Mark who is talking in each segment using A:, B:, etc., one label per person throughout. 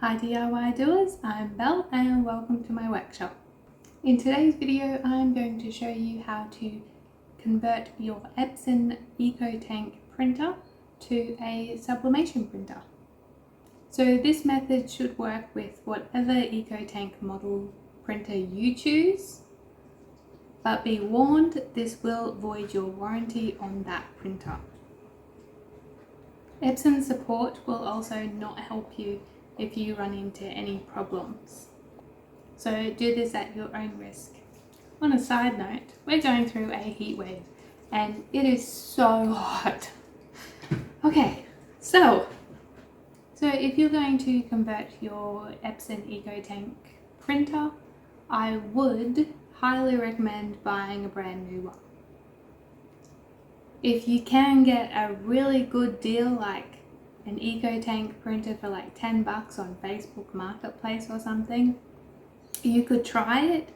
A: Hi DIY doers, I'm Belle and welcome to my workshop. In today's video I'm going to show you how to convert your Epson Ecotank printer to a sublimation printer. So this method should work with whatever Ecotank model printer you choose, but be warned, this will void your warranty on that printer. Epson support will also not help you if you run into any problems. So do this at your own risk. On a side note, we're going through a heat wave and it is so hot. Okay, so if you're going to convert your Epson Ecotank printer, I would highly recommend buying a brand new one. If you can get a really good deal like an Ecotank printer for like 10 bucks on Facebook Marketplace or something, you could try it,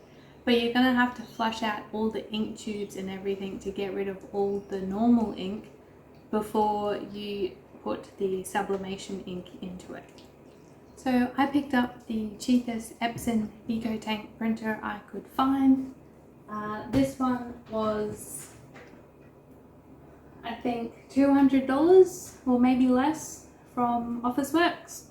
A: but you're going to have to flush out all the ink tubes and everything to get rid of all the normal ink before you put the sublimation ink into it. So I picked up the cheapest Epson Ecotank printer I could find. This one was, I think, $200 or maybe less from Officeworks.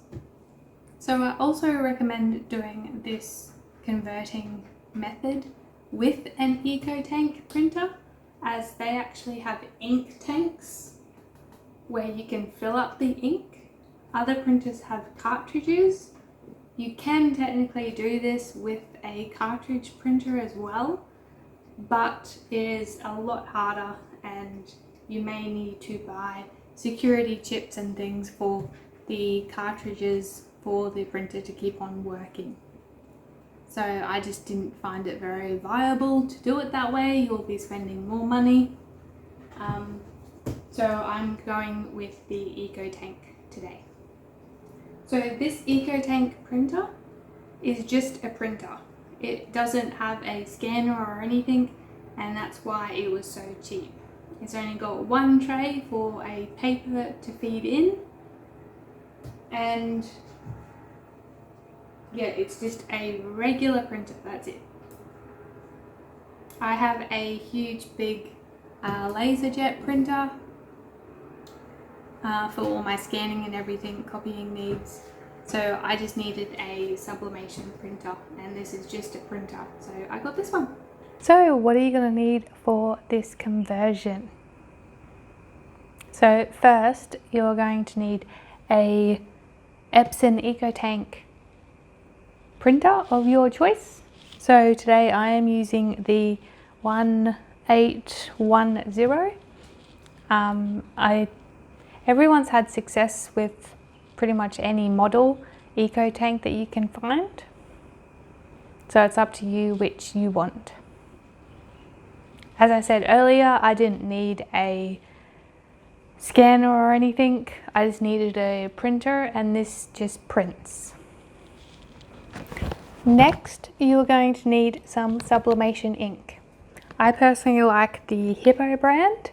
A: So I also recommend doing this converting method with an Ecotank printer, as they actually have ink tanks where you can fill up the ink. Other printers have cartridges. You can technically do this with a cartridge printer as well, but it is a lot harder and you may need to buy security chips and things for the cartridges for the printer to keep on working. So I just didn't find it very viable to do it that way. You'll be spending more money. So I'm going with the Ecotank today. So this Ecotank printer is just a printer. It doesn't have a scanner or anything, and that's why it was so cheap. It's only got one tray for a paper to feed in, and yeah, it's just a regular printer, that's it. I have a huge big LaserJet printer for all my scanning and everything, copying needs. So I just needed a sublimation printer, and this is just a printer, so I got this one. So what are you going to need for this conversion? So first you're going to need a Epson Ecotank printer of your choice. So today I am using the 1810. Everyone's had success with pretty much any model Ecotank that you can find. So it's up to you which you want. As I said earlier, I didn't need a scanner or anything. I just needed a printer, and this just prints. Next, you're going to need some sublimation ink. I personally like the Hippo brand.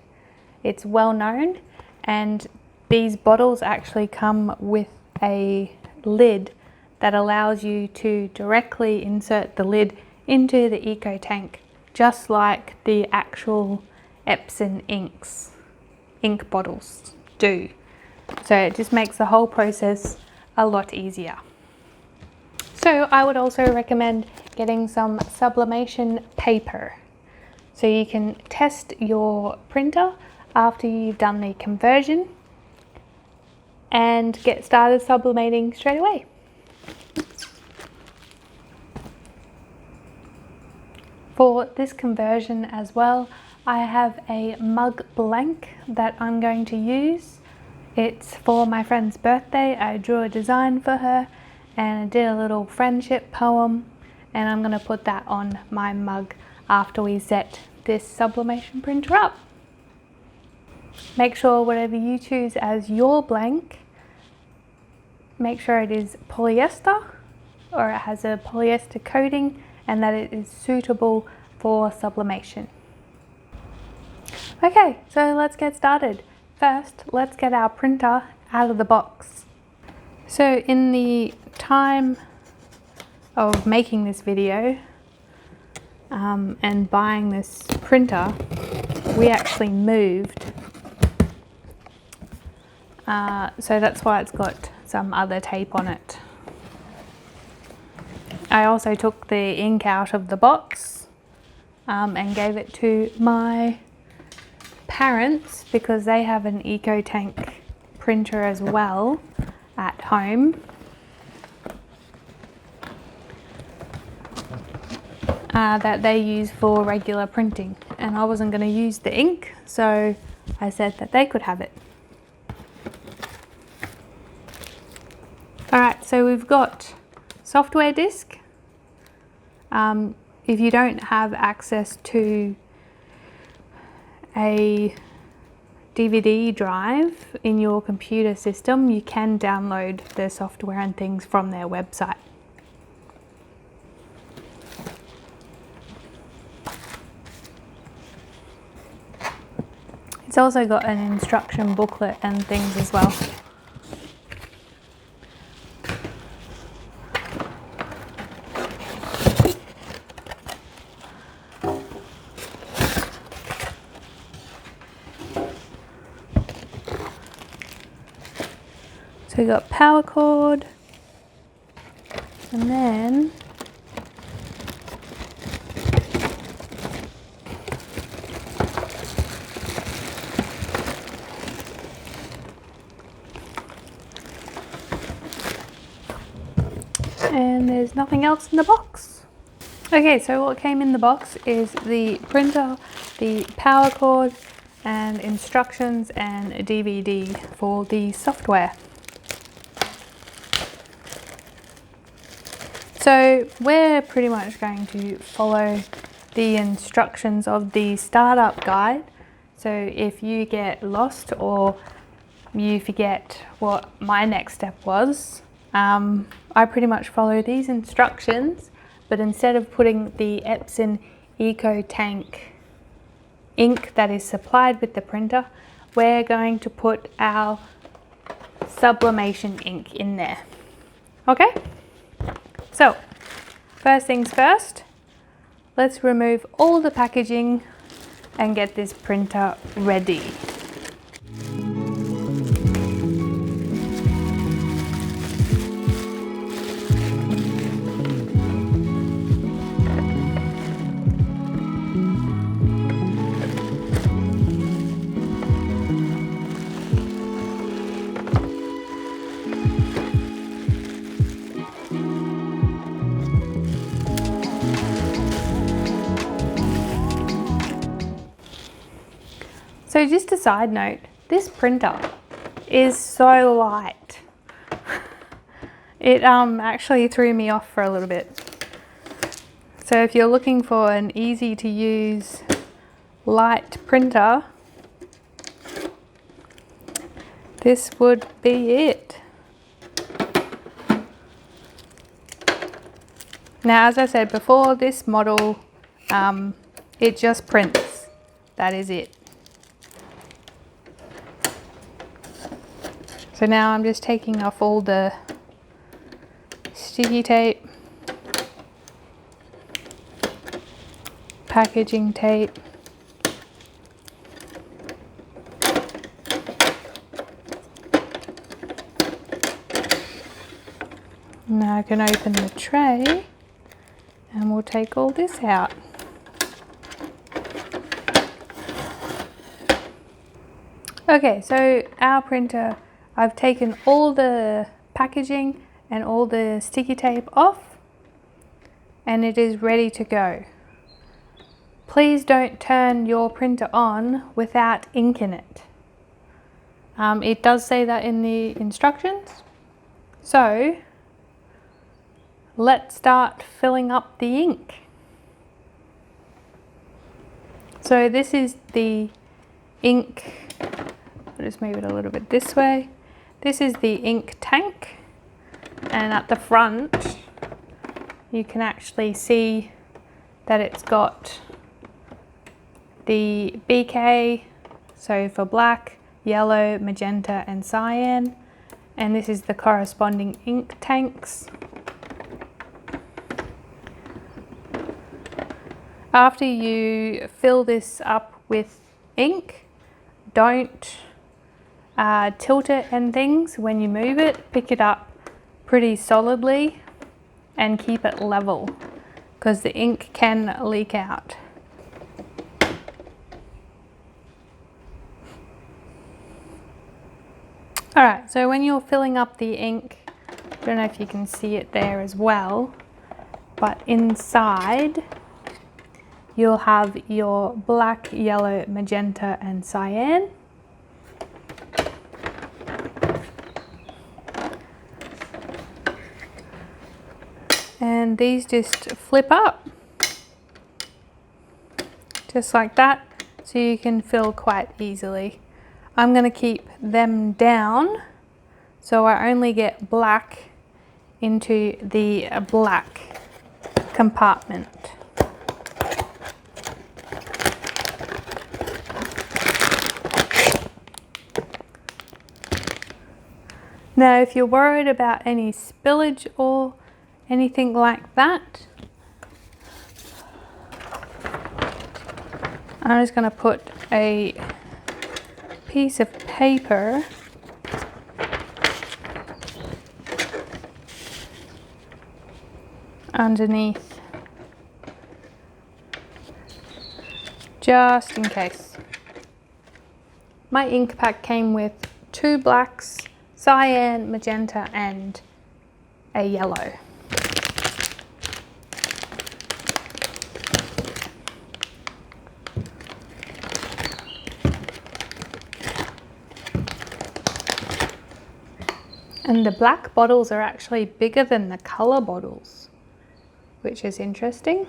A: It's well known, and these bottles actually come with a lid that allows you to directly insert the lid into the Ecotank, just like the actual Epson ink bottles do. So it just makes the whole process a lot easier. So I would also recommend getting some sublimation paper, so you can test your printer after you've done the conversion and get started sublimating straight away. For this conversion as well, I have a mug blank that I'm going to use. It's for my friend's birthday. I drew a design for her and I did a little friendship poem, and I'm going to put that on my mug after we set this sublimation printer up. Make sure whatever you choose as your blank, make sure it is polyester or it has a polyester coating and that it is suitable for sublimation. Okay, so let's get started. First, let's get our printer out of the box. So in the time of making this video and buying this printer, we actually moved. So that's why it's got some other tape on it. I also took the ink out of the box and gave it to my parents because they have an Ecotank printer as well at home. That they use for regular printing, and I wasn't going to use the ink, so I said that they could have it. Alright, so we've got software disk. If you don't have access to a DVD drive in your computer system, you can download the software and things from their website. It's also got an instruction booklet and things as well. So we got power cord, and then there's nothing else in the box. Okay, so what came in the box is the printer, the power cord, and instructions and a DVD for the software. So we're pretty much going to follow the instructions of the startup guide. So if you get lost or you forget what my next step was, I pretty much follow these instructions, but instead of putting the Epson Ecotank ink that is supplied with the printer, we're going to put our Sublimation ink in there. Okay? So, first things first, let's remove all the packaging and get this printer ready. So just a side note, this printer is so light. It actually threw me off for a little bit. So if you're looking for an easy to use light printer, this would be it. Now, as I said before, this model, it just prints. That is it. So now I'm just taking off all the sticky tape, packaging tape, now I can open the tray and we'll take all this out. Okay, so our printer, I've taken all the packaging and all the sticky tape off, and it is ready to go. Please don't turn your printer on without ink in it. It does say that in the instructions. So let's start filling up the ink. So this is the ink. I'll just move it a little bit this way. This is the ink tank, and at the front you can actually see that it's got the BK, so for black, yellow, magenta and cyan, and this is the corresponding ink tanks. After you fill this up with ink, don't tilt it and things when you move it. Pick it up pretty solidly and keep it level, because the ink can leak out. Alright, so when you're filling up the ink, I don't know if you can see it there as well, but inside you'll have your black, yellow, magenta and cyan. And these just flip up, just like that, so you can fill quite easily. I'm going to keep them down so I only get black into the black compartment. Now if you're worried about any spillage or anything like that, I'm just going to put a piece of paper underneath, just in case. My ink pack came with 2 blacks, cyan, magenta and a yellow. And the black bottles are actually bigger than the colour bottles, which is interesting.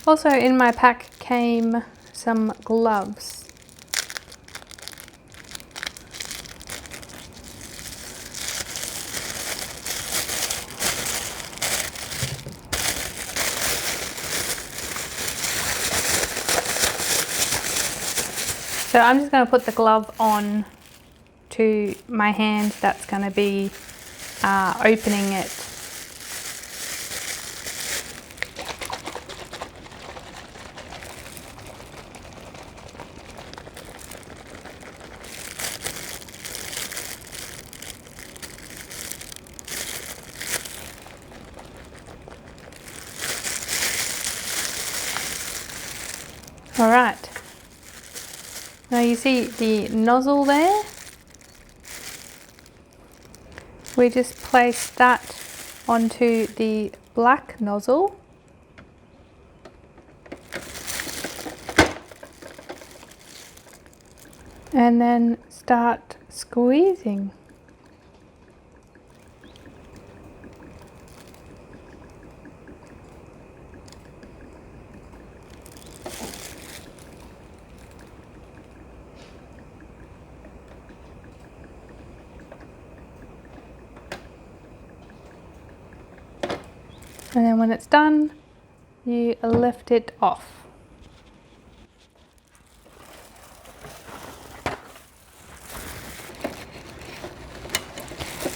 A: Also in my pack came some gloves. So I'm just going to put the glove on to my hand that's going to be opening it. All right. Now you see the nozzle there? We just place that onto the black nozzle. And then start squeezing. And then when it's done, you lift it off.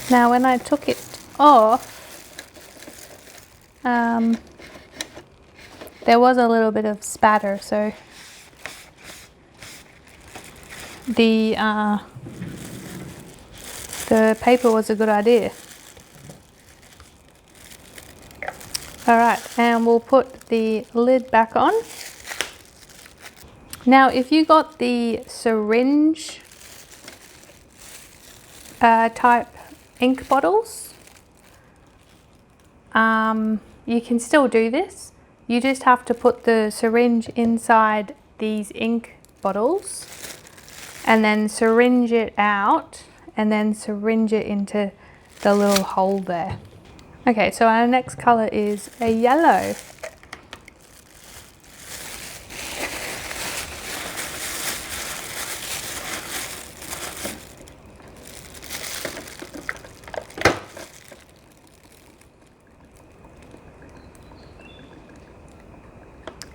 A: Now when I took it off, there was a little bit of spatter, so the paper was a good idea. Alright, and we'll put the lid back on. Now if you got the syringe type ink bottles, you can still do this. You just have to put the syringe inside these ink bottles and then syringe it out and then syringe it into the little hole there. Okay, so our next colour is a yellow.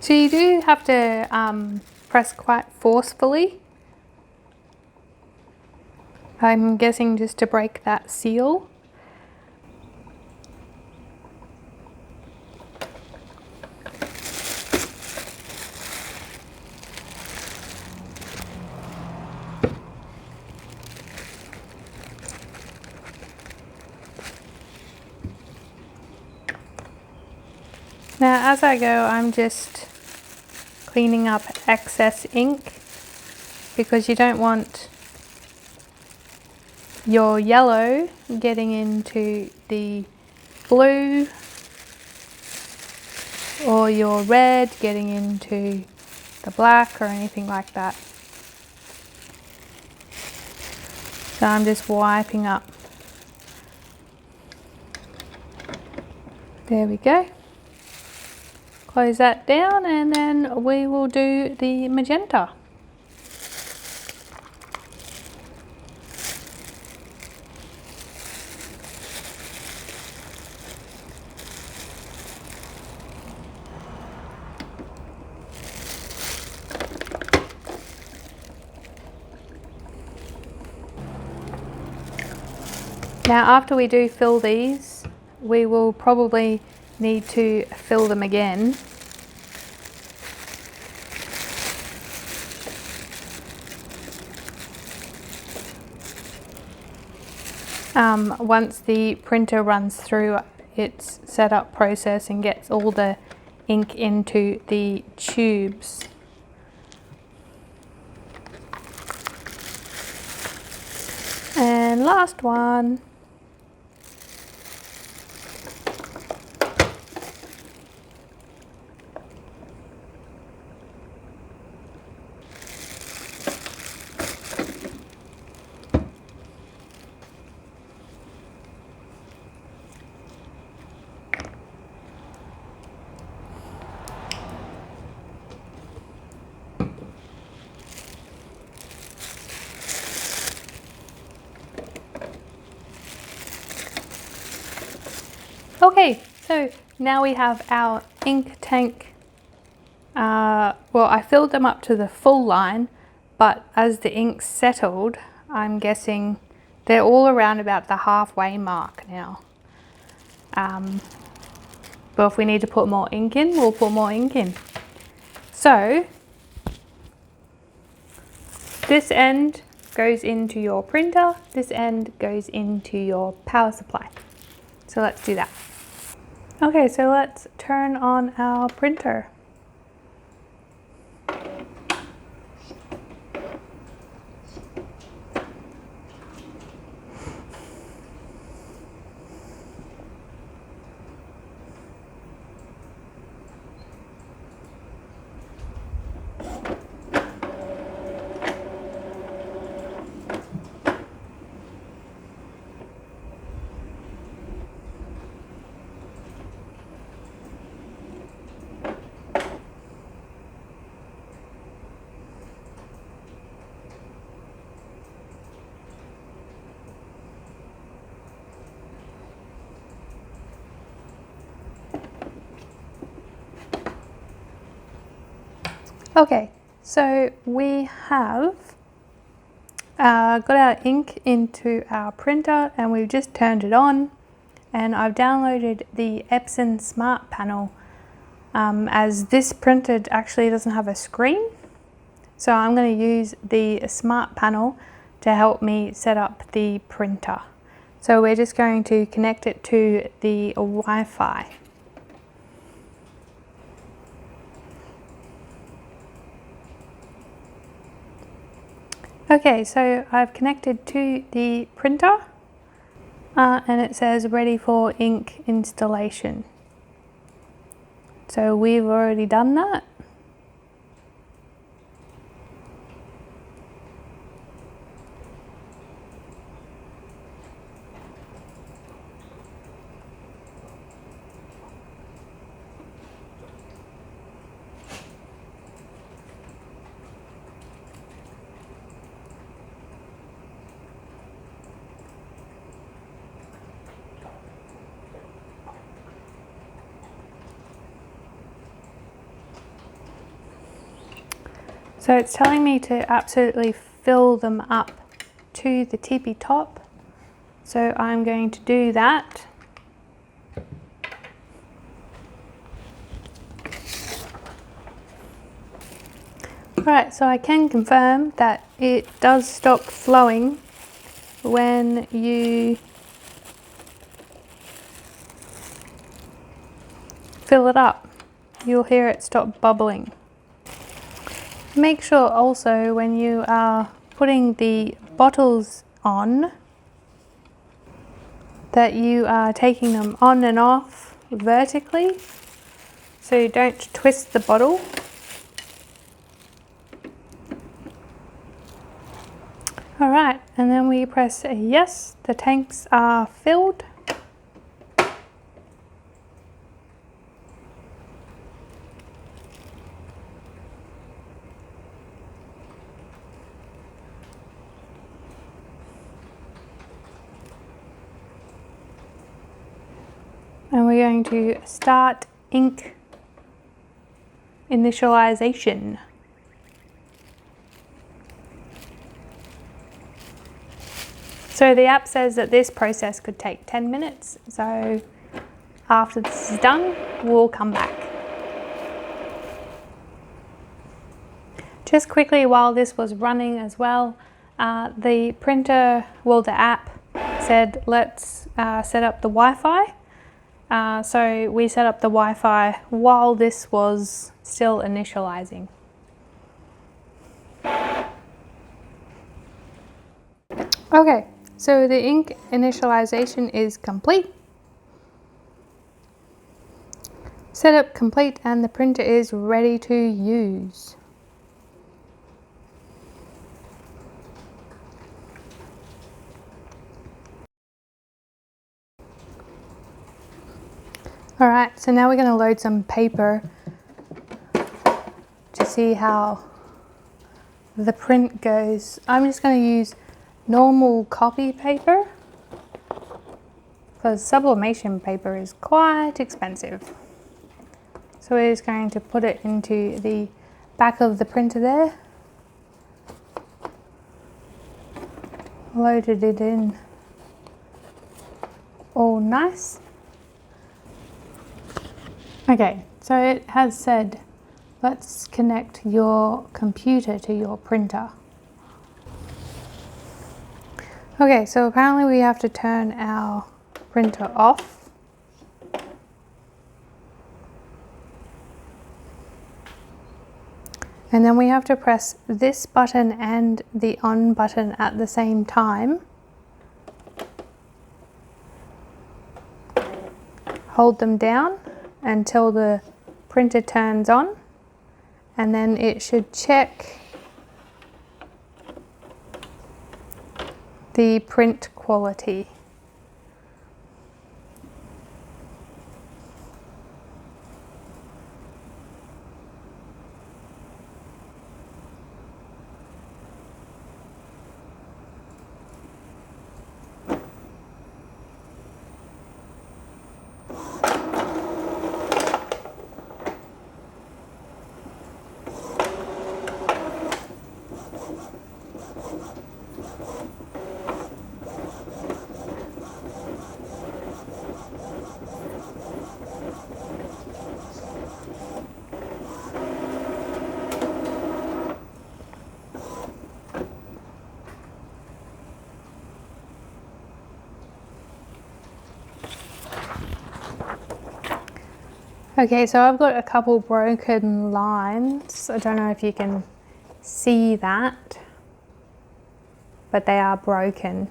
A: So you do have to press quite forcefully I'm guessing just to break that seal. Now as I go, I'm just cleaning up excess ink, because you don't want your yellow getting into the blue or your red getting into the black or anything like that. So I'm just wiping up. There we go. Close that down and then we will do the magenta. Now after we do fill these, we will probably need to fill them again. Once the printer runs through its setup process and gets all the ink into the tubes. And last one. Okay, so now we have our ink tank. Well, I filled them up to the full line, but as the ink settled, I'm guessing they're all around about the halfway mark now. But if we need to put more ink in, we'll put more ink in. So this end goes into your printer, this end goes into your power supply. So let's do that. Okay, so let's turn on our printer. Okay, so we have got our ink into our printer and we've just turned it on, and I've downloaded the Epson Smart Panel as this printer actually doesn't have a screen. So I'm going to use the Smart Panel to help me set up the printer. So we're just going to connect it to the Wi-Fi. Okay, so I've connected to the printer and it says ready for ink installation. So we've already done that. So it's telling me to absolutely fill them up to the tippy top. So I'm going to do that. Alright, so I can confirm that it does stop flowing when you fill it up. You'll hear it stop bubbling. Make sure also when you are putting the bottles on that you are taking them on and off vertically, so you don't twist the bottle. Alright, and then we press yes, the tanks are filled. And we're going to start ink initialization. So the app says that this process could take 10 minutes. So after this is done, we'll come back. Just quickly while this was running as well, the app said let's set up the Wi-Fi. So we set up the Wi-Fi while this was still initializing. Okay, so the ink initialization is complete. Setup complete and the printer is ready to use. Alright, so now we're going to load some paper to see how the print goes. I'm just going to use normal copy paper because sublimation paper is quite expensive. So we're just going to put it into the back of the printer there. Loaded it in all nice. Okay, so it has said, let's connect your computer to your printer. Okay, so apparently we have to turn our printer off. And then we have to press this button and the on button at the same time. Hold them down until the printer turns on, and then it should check the print quality. Okay, so I've got a couple broken lines. I don't know if you can see that, but they are broken.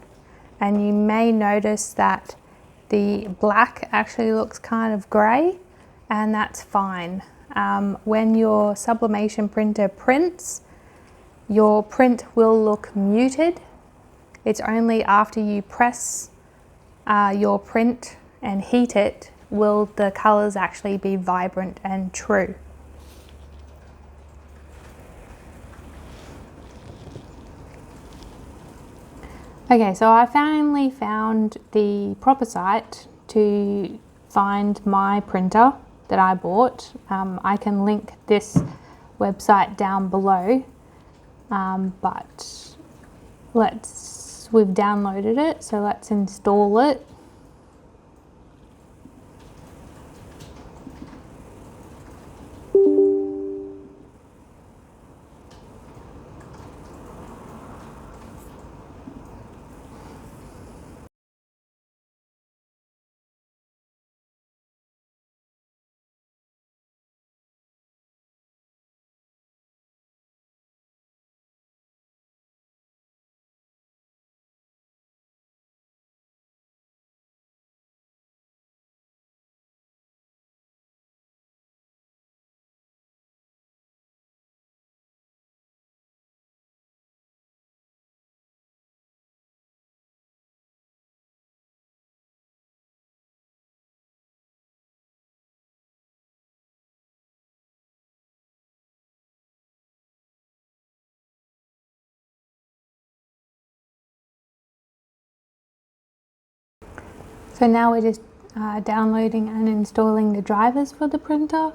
A: And you may notice that the black actually looks kind of grey, and that's fine. When your sublimation printer prints, your print will look muted. It's only after you press your print and heat it will the colours actually be vibrant and true. Okay, so I finally found the proper site to find my printer that I bought. I can link this website down below, but let's once we've downloaded it, so let's install it. So now we're just downloading and installing the drivers for the printer.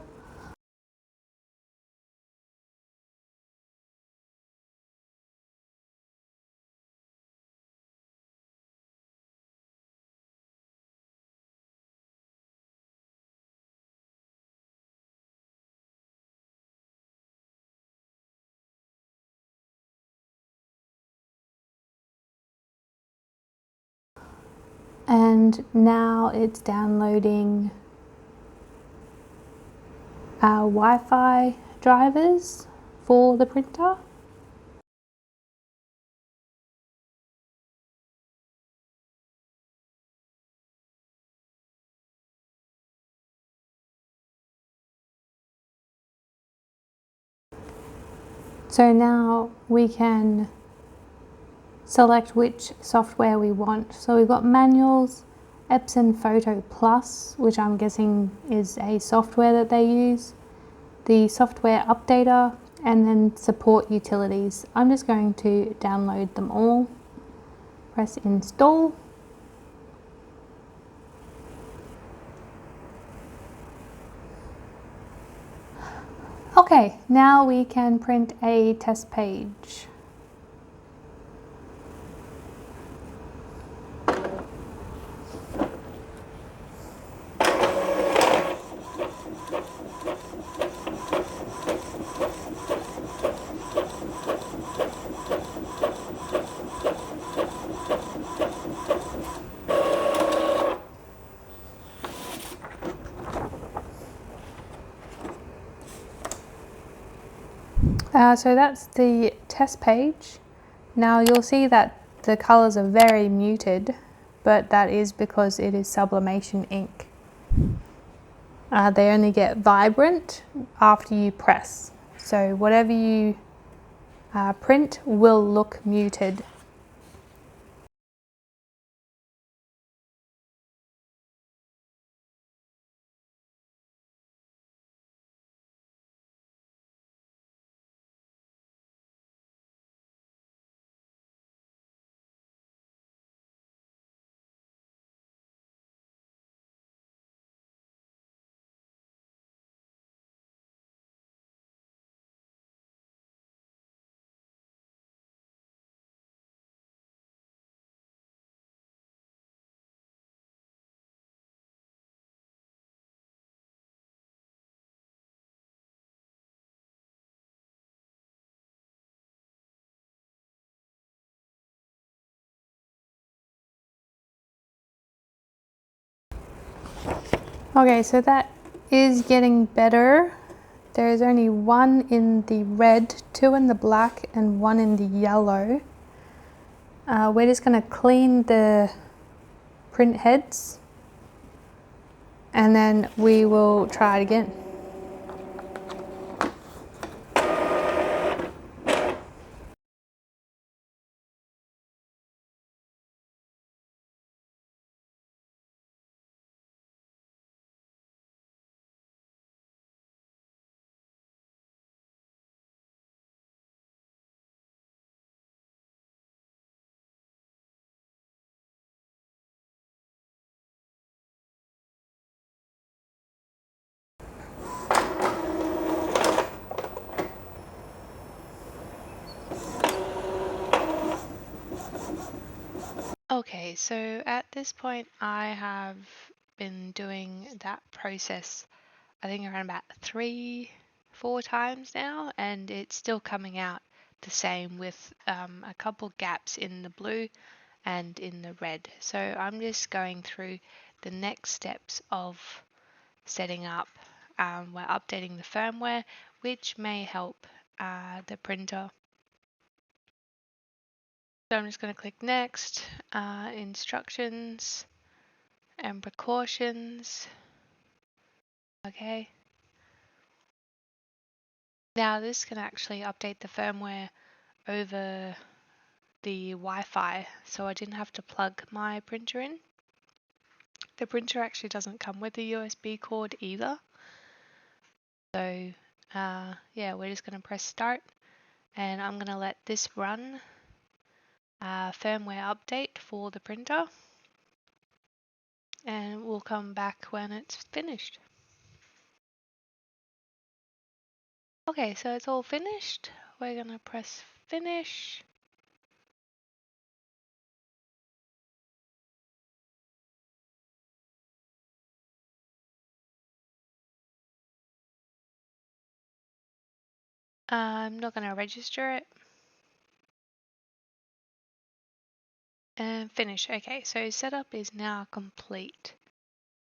A: And now it's downloading our Wi-Fi drivers for the printer. So now we can select which software we want. So we've got manuals, Epson Photo Plus, which I'm guessing is a software that they use, the software updater, and then support utilities. I'm just going to download them all. Press install. Okay, now we can print a test page. So that's the test page. Now you'll see that the colors are very muted, but that is because it is sublimation ink. They only get vibrant after you press. So whatever you print will look muted. Okay, so that is getting better. There is only one in the red, two in the black, and one in the yellow. We're just going to clean the print heads and then we will try it again.
B: Okay, so at this point I have been doing that process I think around about 3-4 times now, and it's still coming out the same with a couple gaps in the blue and in the red. So I'm just going through the next steps of setting up. We're updating the firmware, which may help the printer. So I'm just going to click next, instructions and precautions. Okay. Now this can actually update the firmware over the Wi-Fi, so I didn't have to plug my printer in. The printer actually doesn't come with a USB cord either. So yeah, we're just going to press start, and I'm going to let this run firmware update for the printer, and we'll come back when it's finished. Okay, so it's all finished. We're going to press finish. I'm not going to register it. And finish. Okay, so setup is now complete.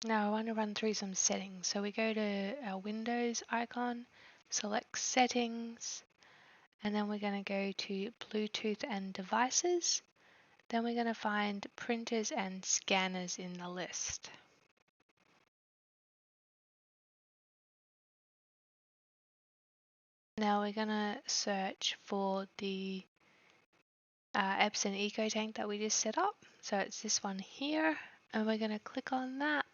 B: Now I want to run through some settings. So we go to our Windows icon, select settings, and then we're going to go to Bluetooth and devices. Then we're going to find printers and scanners in the list. Now we're going to search for the Epson Ecotank that we just set up. So it's this one here, and we're going to click on that.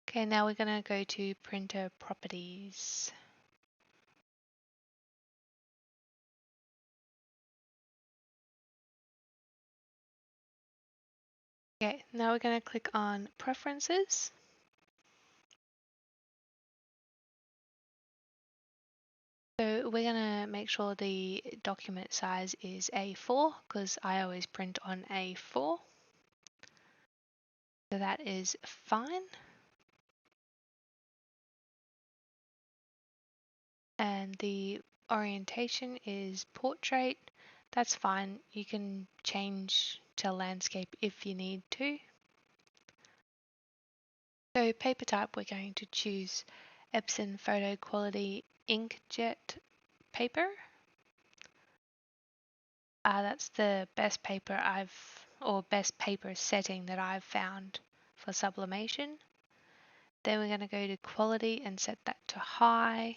B: Okay, now we're going to go to printer properties. Okay, now we're going to click on preferences. So we're going to make sure the document size is A4 because I always print on A4. So that is fine. And the orientation is portrait. That's fine. You can change to landscape if you need to. So paper type, we're going to choose Epson Photo Quality Inkjet paper. That's the best paper best paper setting that I've found for sublimation. Then we're going to go to quality and set that to high.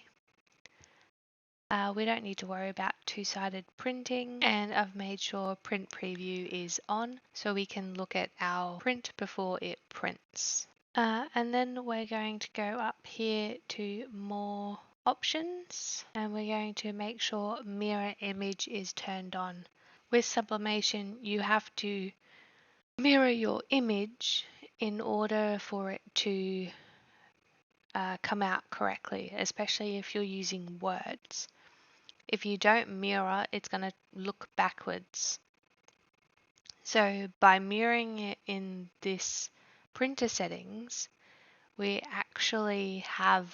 B: We don't need to worry about two-sided printing, and I've made sure print preview is on so we can look at our print before it prints. And then we're going to go up here to more options, and we're going to make sure mirror image is turned on. With sublimation, you have to mirror your image in order for it to come out correctly, especially if you're using words. If you don't mirror, it's going to look backwards. So by mirroring it in this printer settings, we actually have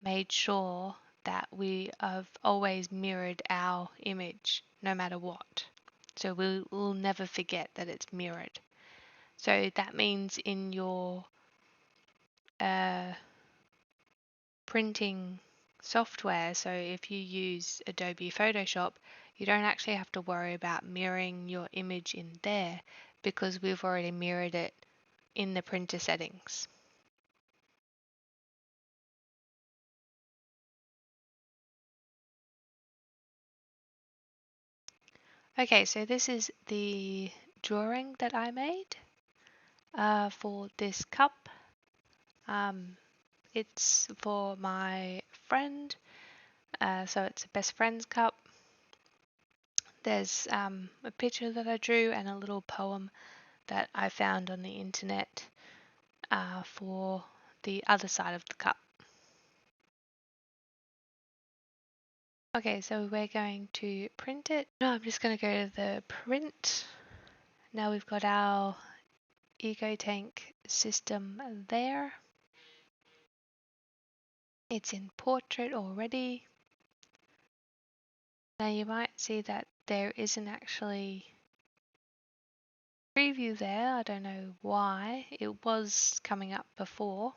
B: made sure that we have always mirrored our image no matter what. So we'll never forget that it's mirrored. So that means in your printing software, so if you use Adobe Photoshop, you don't actually have to worry about mirroring your image in there because we've already mirrored it in the printer settings. Okay, so this is the drawing that I made for this cup. It's for my friend, so it's a best friend's cup. There's a picture that I drew and a little poem that I found on the internet for the other side of the cup. Okay, so we're going to print it. No, I'm just going to go to the print. Now we've got our Ecotank system there. It's in portrait already. Now you might see that there isn't actually preview there. I don't know why. It was coming up before.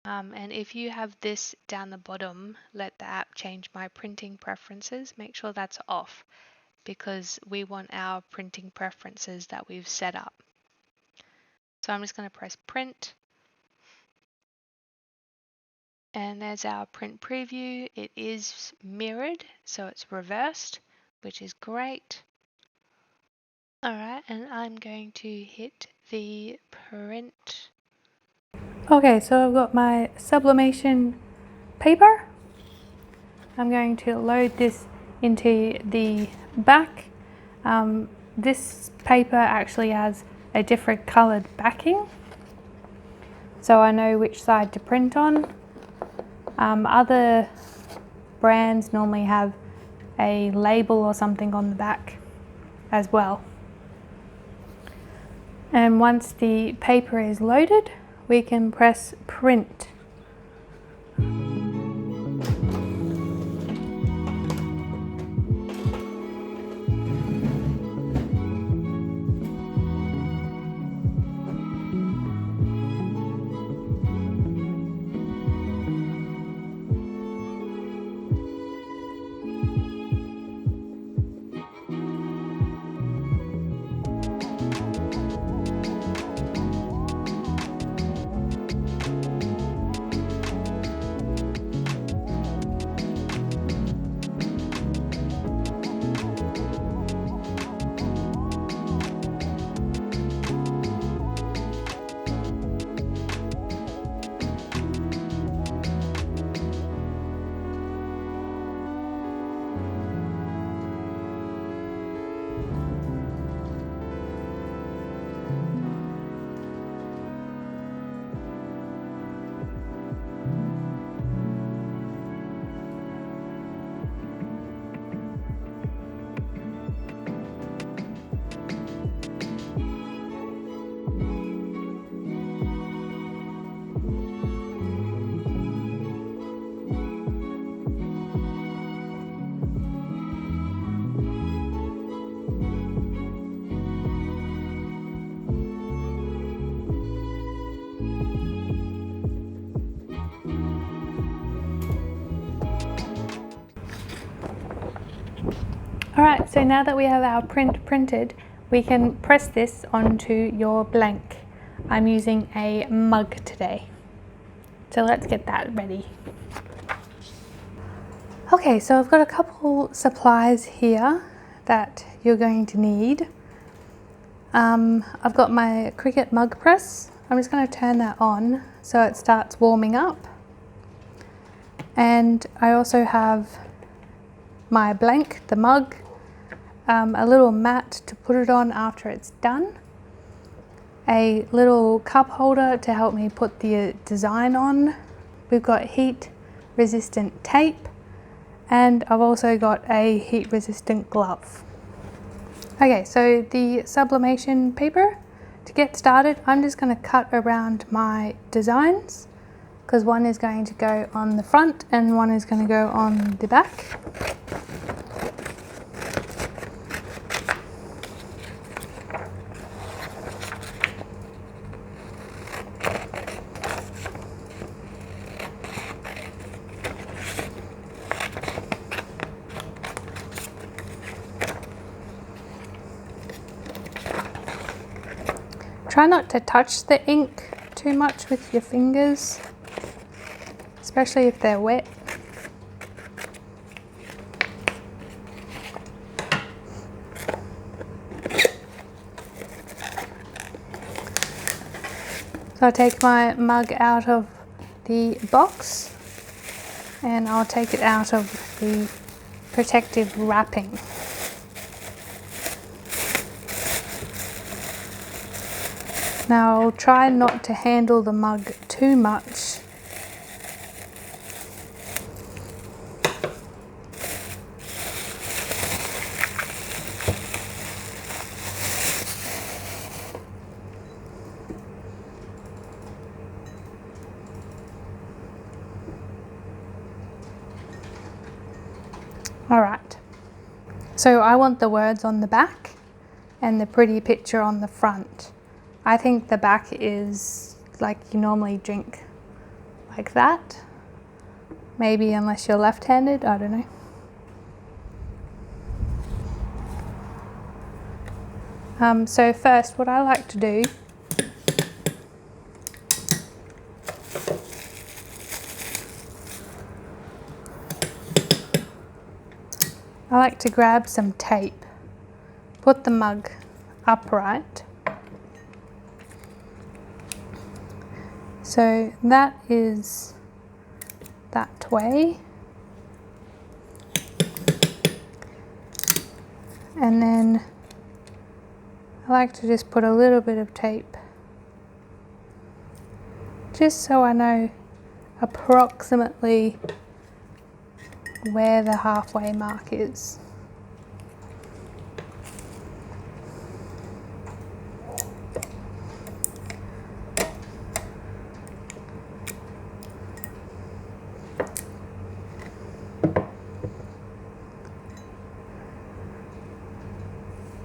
B: And if you have this down the bottom, let the app change my printing preferences. Make sure that's off because we want our printing preferences that we've set up. So I'm just going to press print. And there's our print preview. It is mirrored, so it's reversed, which is great. Alright, and I'm going to hit the print.
A: Okay, so I've got my sublimation paper. I'm going to load this into the back. This paper actually has a different coloured backing, so I know which side to print on. Other brands normally have a label or something on the back as well. And once the paper is loaded, we can press print. Alright, so now that we have our print printed, we can press this onto your blank. I'm using a mug today. So let's get that ready. Okay, so I've got a couple supplies here that you're going to need. I've got my Cricut mug press. I'm just going to turn that on so it starts warming up. And I also have my blank, the mug, a little mat to put it on after it's done, a little cup holder to help me put the design on. We've got heat resistant tape, and I've also got a heat resistant glove. Okay, so the sublimation paper, to get started, I'm just going to cut around my designs because one is going to go on the front and one is going to go on the back. Try not to touch the ink too much with your fingers, especially if they're wet. So I'll take my mug out of the box and I'll take it out of the protective wrapping. Now I'll try not to handle the mug too much. Alright, so I want the words on the back and the pretty picture on the front. I think the back is like you normally drink, like that. Maybe unless you're left-handed, I don't know. So first, what I like to do I like to grab some tape, put the mug upright. So that is that way. And then I like to just put a little bit of tape, just so I know approximately where the halfway mark is.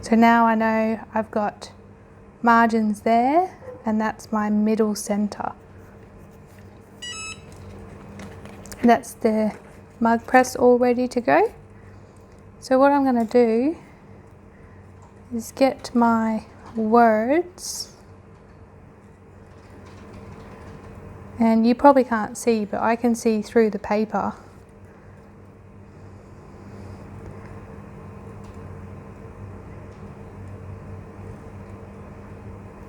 A: So now I know I've got margins there, and that's my middle center. That's the mug press all ready to go. So what I'm going to do is get my words, and you probably can't see, but I can see through the paper.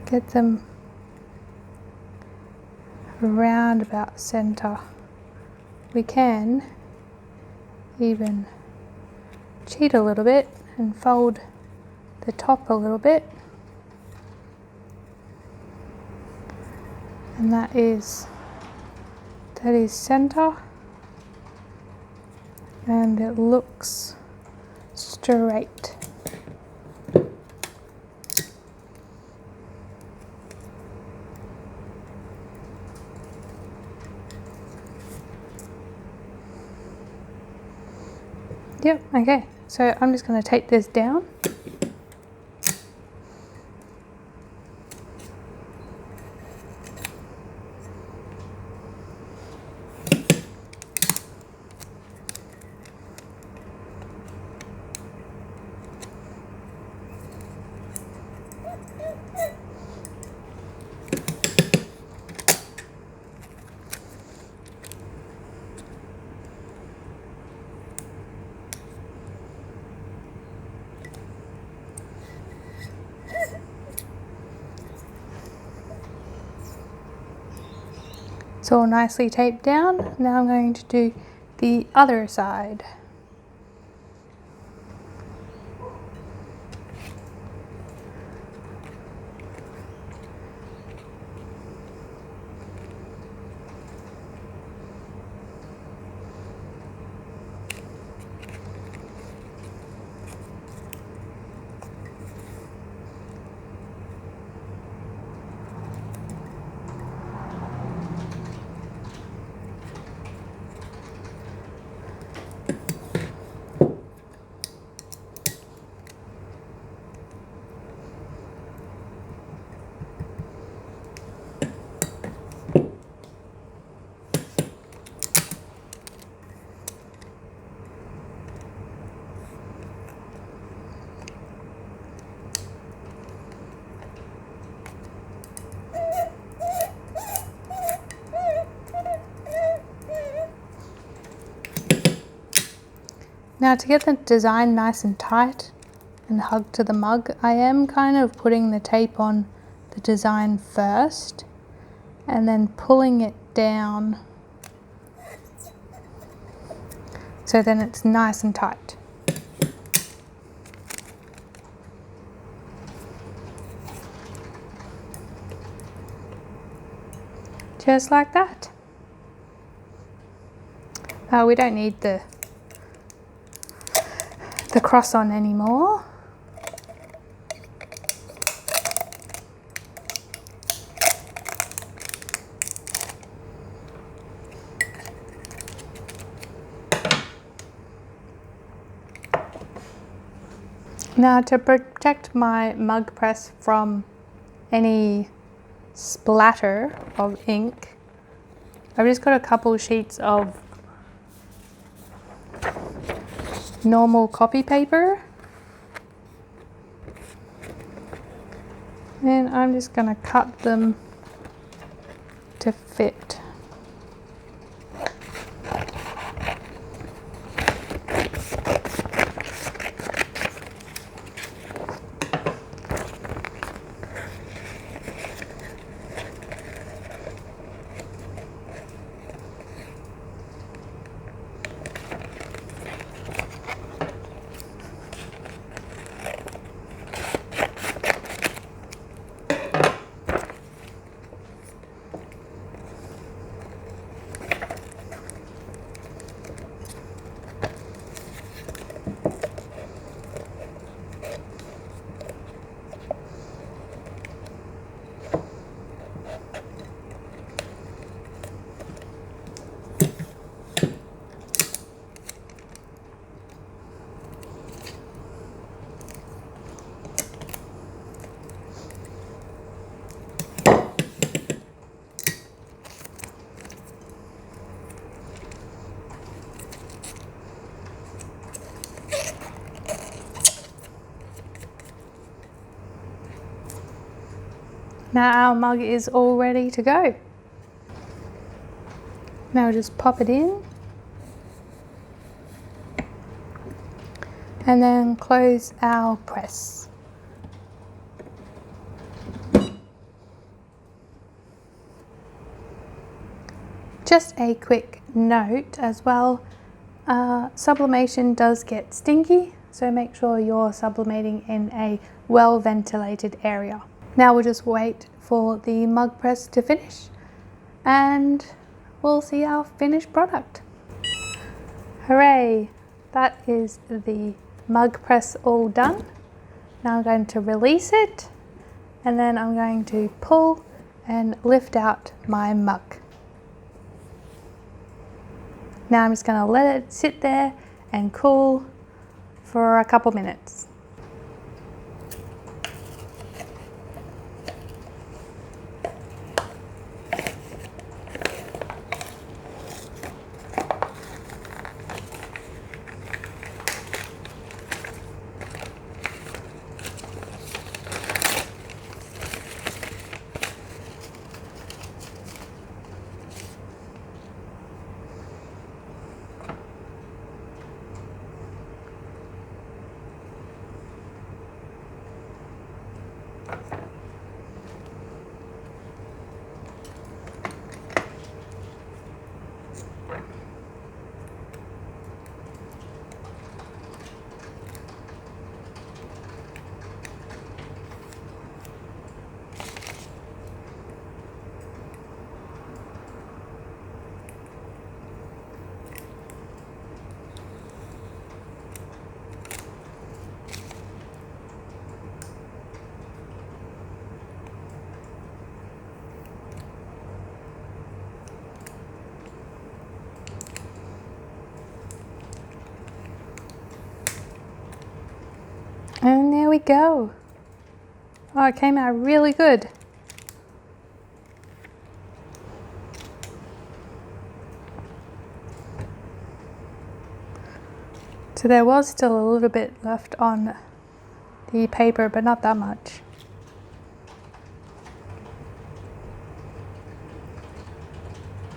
A: Get them around about center. We can even cheat a little bit and fold the top a little bit, and that is center, and it looks straight. Yep, okay, so I'm just going to take this down. It's all nicely taped down. Now I'm going to do the other side. Now to get the design nice and tight and hugged to the mug, I am kind of putting the tape on the design first and then pulling it down so then it's nice and tight. Just like that. We don't need the cross on anymore. Now, to protect my mug press from any splatter of ink, I've just got a couple sheets of normal copy paper, and I'm just going to cut them to fit. Now our mug is all ready to go. Now just pop it in and then close our press. Just a quick note as well, sublimation does get stinky, so make sure you're sublimating in a well ventilated area. Now we'll just wait for the mug press to finish and we'll see our finished product. Hooray! That is the mug press all done. Now I'm going to release it and then I'm going to pull and lift out my mug. Now I'm just going to let it sit there and cool for a couple minutes. And there we go. Oh, it came out really good. So there was still a little bit left on the paper, but not that much.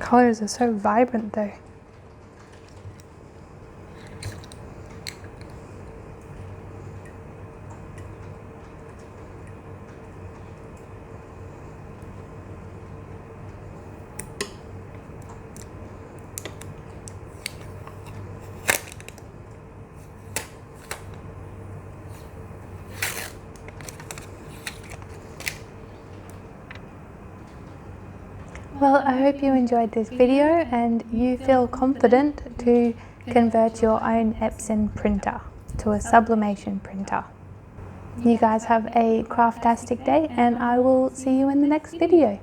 A: Colors are so vibrant though. Well, I hope you enjoyed this video and you feel confident to convert your own Epson printer to a sublimation printer. You guys have a craftastic day and I will see you in the next video.